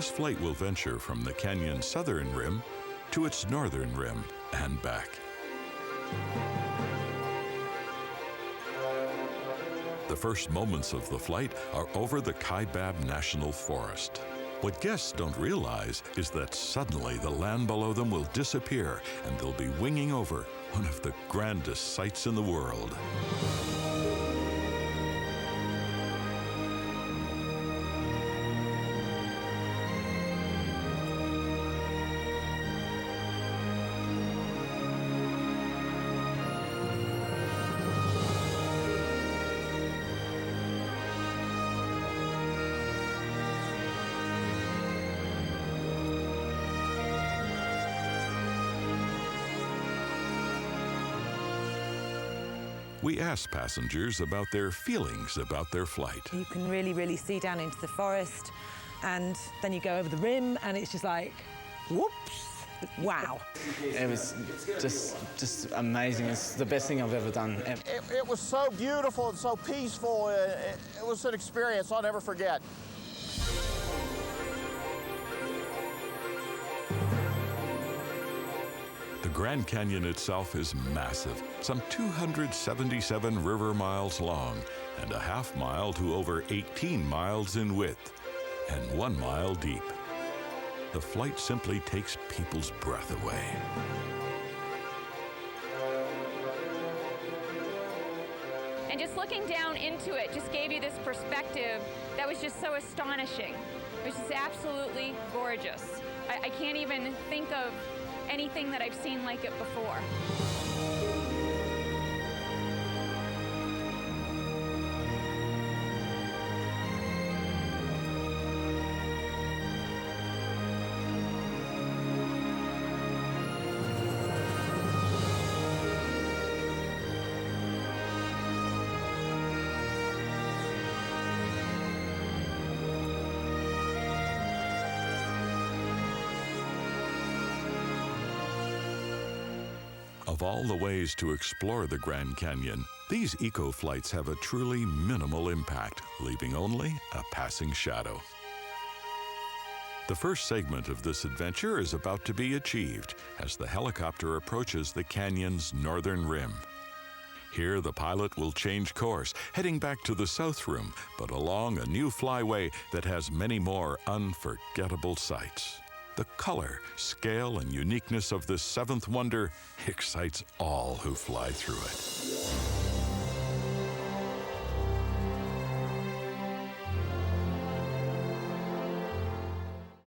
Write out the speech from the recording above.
This flight will venture from the canyon's southern rim to its northern rim and back. The first moments of the flight are over the Kaibab National Forest. What guests don't realize is that suddenly the land below them will disappear and they'll be winging over one of the grandest sights in the world. We asked passengers about their feelings about their flight. You can really see down into the forest, and then you go over the rim, and it's just like, whoops, wow. It was just amazing. It's the best thing I've ever done. It was so beautiful and so peaceful. It was an experience I'll never forget. The Grand Canyon itself is massive, some 277 river miles long and a half mile to over 18 miles in width and 1 mile deep. The flight simply takes people's breath away. And just looking down into it just gave you this perspective that was just so astonishing. It was just absolutely gorgeous. I can't even think of anything that I've seen like it before. Of all the ways to explore the Grand Canyon, these eco-flights have a truly minimal impact, leaving only a passing shadow. The first segment of this adventure is about to be achieved as the helicopter approaches the canyon's northern rim. Here, the pilot will change course, heading back to the south rim, but along a new flyway that has many more unforgettable sights. The color, scale, and uniqueness of this seventh wonder excites all who fly through it.